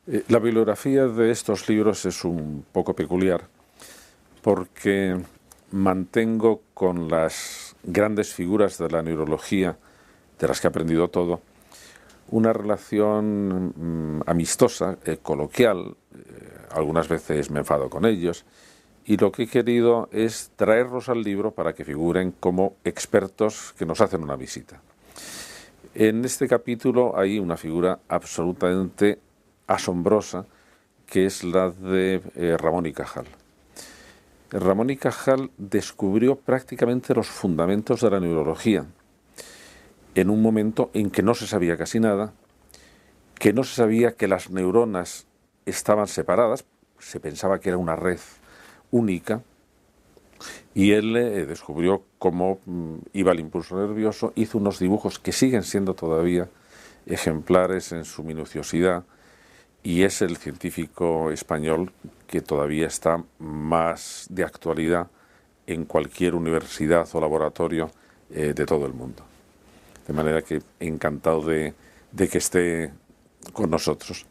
La bibliografía de estos libros es un poco peculiar porque mantengo con las grandes figuras de la neurología, de las que he aprendido todo, una relación amistosa, coloquial. Algunas veces me enfado con ellos, y lo que he querido es traerlos al libro para que figuren como expertos que nos hacen una visita. En este capítulo hay una figura absolutamente asombrosa, que es la de Ramón y Cajal. Ramón y Cajal descubrió prácticamente los fundamentos de la neurología en un momento en que no se sabía casi nada, que no se sabía que las neuronas estaban separadas, se pensaba que era una red única, y él descubrió cómo iba el impulso nervioso, hizo unos dibujos que siguen siendo todavía ejemplares en su minuciosidad, y es el científico español que todavía está más de actualidad en cualquier universidad o laboratorio de todo el mundo. De manera que encantado de que esté con nosotros.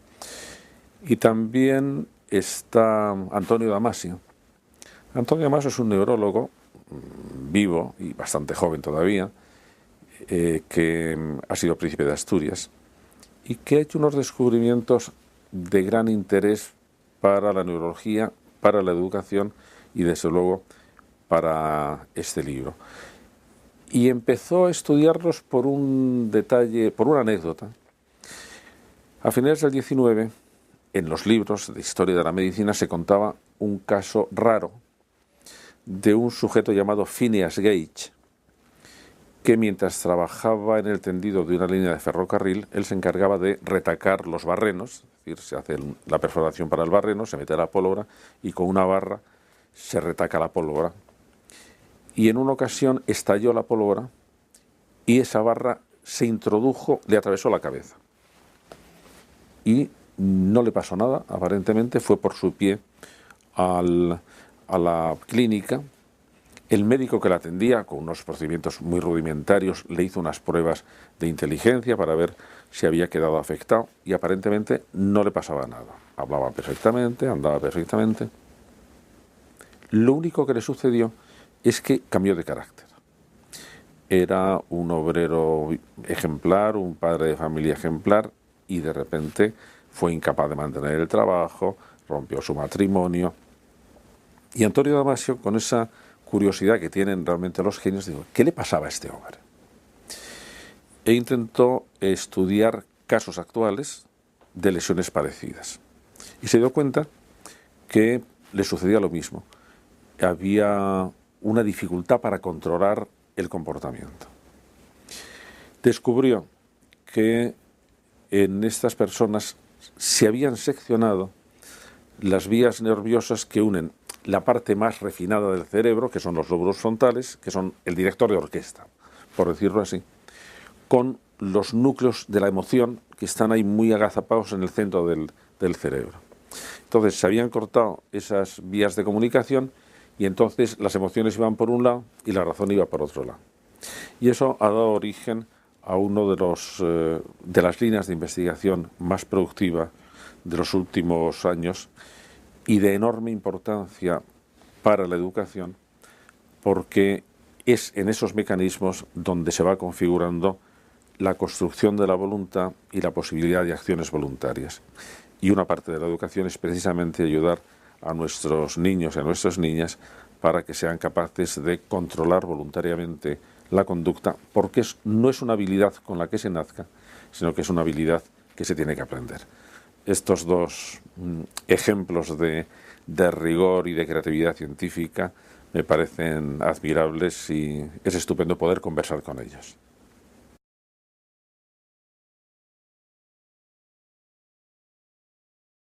Y también está Antonio Damasio. Antonio Damasio es un neurólogo vivo y bastante joven todavía, que ha sido príncipe de Asturias y que ha hecho unos descubrimientos de gran interés para la neurología, para la educación y desde luego para este libro. Y empezó a estudiarlos por un detalle, por una anécdota. A finales del 19, en los libros de historia de la medicina se contaba un caso raro de un sujeto llamado Phineas Gage, que mientras trabajaba en el tendido de una línea de ferrocarril, él se encargaba de retacar los barrenos, es decir, se hace la perforación para el barreno, se mete la pólvora y con una barra se retaca la pólvora. Y en una ocasión estalló la pólvora y esa barra se introdujo, le atravesó la cabeza. Y no le pasó nada, aparentemente, fue por su pie a la clínica. El médico que la atendía, con unos procedimientos muy rudimentarios, le hizo unas pruebas de inteligencia para ver si había quedado afectado y aparentemente no le pasaba nada. Hablaba perfectamente, andaba perfectamente. Lo único que le sucedió es que cambió de carácter. Era un obrero ejemplar, un padre de familia ejemplar, y de repente fue incapaz de mantener el trabajo, rompió su matrimonio. Y Antonio Damasio, con esa curiosidad que tienen realmente los genios, dijo, ¿qué le pasaba a este hombre? E intentó estudiar casos actuales de lesiones parecidas. Y se dio cuenta que le sucedía lo mismo. Había una dificultad para controlar el comportamiento. Descubrió que en estas personas se habían seccionado las vías nerviosas que unen la parte más refinada del cerebro, que son los lóbulos frontales, que son el director de orquesta, por decirlo así, con los núcleos de la emoción que están ahí muy agazapados en el centro del cerebro. Entonces se habían cortado esas vías de comunicación y entonces las emociones iban por un lado y la razón iba por otro lado. Y eso ha dado origen a uno de las líneas de investigación más productiva de los últimos años y de enorme importancia para la educación, porque es en esos mecanismos donde se va configurando la construcción de la voluntad y la posibilidad de acciones voluntarias. Y una parte de la educación es precisamente ayudar a nuestros niños y a nuestras niñas para que sean capaces de controlar voluntariamente la conducta, porque no es una habilidad con la que se nazca, sino que es una habilidad que se tiene que aprender. Estos dos ejemplos de rigor y de creatividad científica me parecen admirables y es estupendo poder conversar con ellos.